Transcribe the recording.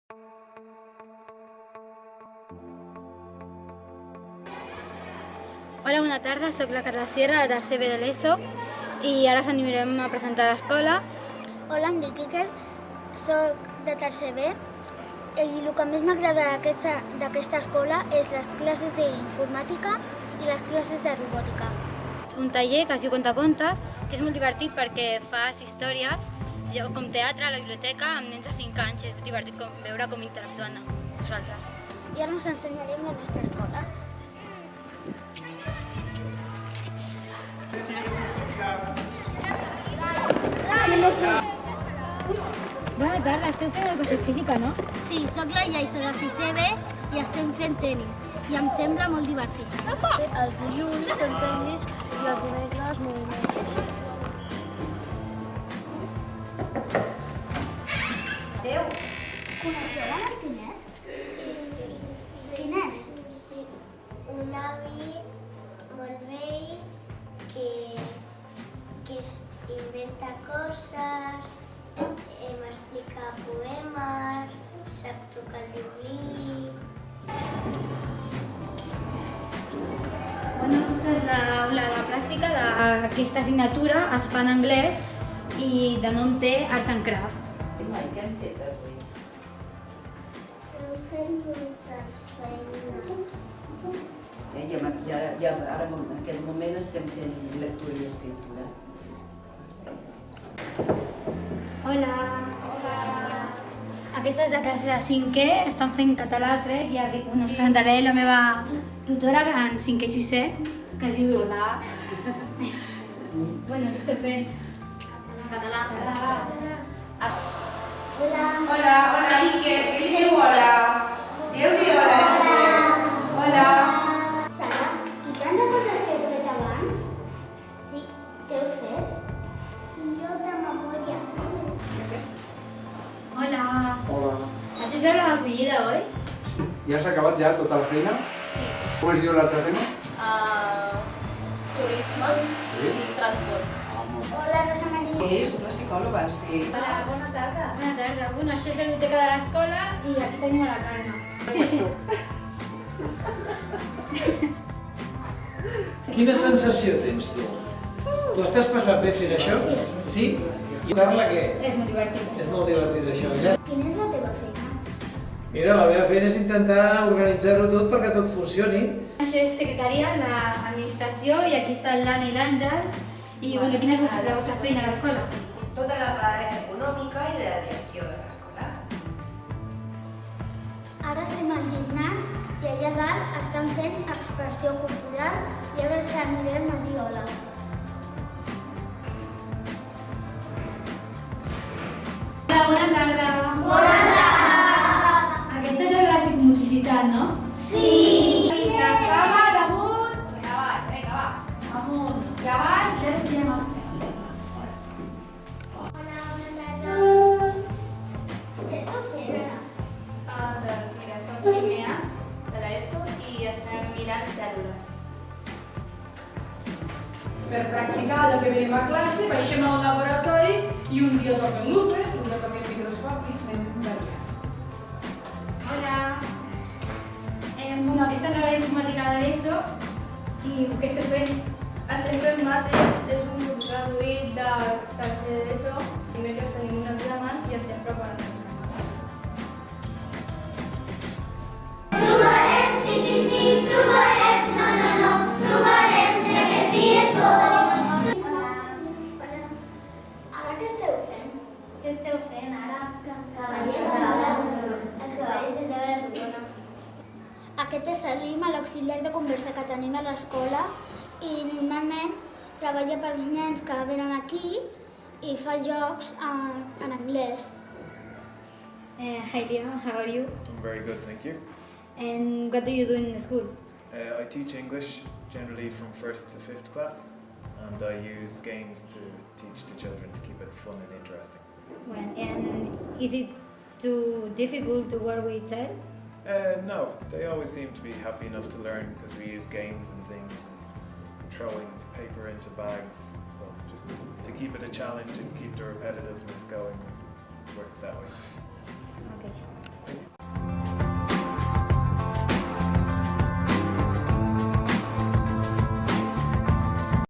Hola, bona tarda, soc la Carla Sierra, de tercer B de l'ESO, i ara us anirem a presentar l'escola. Hola, em dic Iker, soc de tercer B i el que més m'agrada d'aquesta escola és les classes d'informàtica i les classes de robòtica. Un taller que es diu Contacontes, que és molt divertit perquè fas històries, com teatre a la biblioteca, amb nens de 5 anys. És divertit veure com interactuen amb nosaltres. I ara us ensenyarem la nostra escola. Bona tarda, esteu fent educació física, no? Sí, sóc la Iaisa de 6è B i estem fent tenis i em sembla molt divertit. Els dilluns fem tenis i els dimecres moviment físic. Coneixeu la Martinet? Quin és? Un avi molt vell que inventa coses, m'explica poemes, sap tocar el violí. Bueno, aquesta és l'aula de plàstica d'aquesta assignatura, es fa en anglès i de nom té Arts and Craft. Estem fent moltes feines. I ara en aquest moment estem fent lectura i escriptura. Hola. Aquesta és la classe de 5è, estan fent català, crec, i aquí us presentaré la meva tutora en 5è i 6è, que es diu Violar. Bueno, què esteu fent? Català. Hola, Iker, què li diu hola? Diu-li hola, Iker. Hola. Sara, tu te'n recordes què heu fet abans? Sí, Què heu fet? jo de memòria. Hola. Hola. Això és l'hora d'acollida, oi? Ja s'ha acabat ja tota la feina? Sí. Com es diu l'altre tema? Turisme Sí? i transport. Hola, Rosa Maria. Sí, soc la psicòloga, sí. Hola, bona tarda. Bona tarda. Bueno, això és la biblioteca de l'escola i aquí tenim a la Carme. Quina sensació tens tu? Tu estàs passant bé fent això? Sí? I Carla, què? És molt divertit. És molt divertit això. Ja. Quina és la teva feina? Mira, la meva feina és intentar organitzar-ho tot perquè tot funcioni. Això és secretaria, l'administració, i aquí està l'Anna i l'Àngels. I bueno, quina és la vostra feina a l'escola? Tota la part econòmica i de la gestió de l'escola. Ara estem al gimnàs i allà dalt estan fent expressió corporal i ara ens anirem a dir hola. Hola, bona tarda. Bona tarda. Aquesta és l'hora de psicomotricitat, no? Les cames amunt, vinga va. Amunt i avall, i ens girem els peus. Hola, bona tarda. Què esteu fent? Doncs mira, som primer A de l'ESO i estem mirant cèl·lules. Per practicar el que venim a classe, baixem al laboratori i un dia toca el lupe, un dia toca el microscopi, anem variant. Hola. Bueno, aquesta és l'hora d'informàtica de l'ESO i què esteu fent? Estem fent mates, és un grup reduït de tercer d'ESO. Dimecres tenim un examen i estem preparant l'examen. Provarem, sí, provarem, no, provarem si aquest dia és bo. Hola. Ara què esteu fent? Què esteu fent ara? Cavallers de la rodona. Aquest és l'IMA, l'auxiliar de conversa que tenim a l'escola i normalment treballa per als nens que venen aquí i fa jocs en anglès. Hi Liam, how are you? I'm very good, thank you. And what do you do in the school? I teach English generally from 1st to 5th class, and I use games to teach the children to keep it fun and interesting. And is it too difficult to work with child? No, they always seem to be happy enough to learn because we use games and things and throwing paper into bags, so just to keep it a challenge and keep the repetitiveness going, it works that way.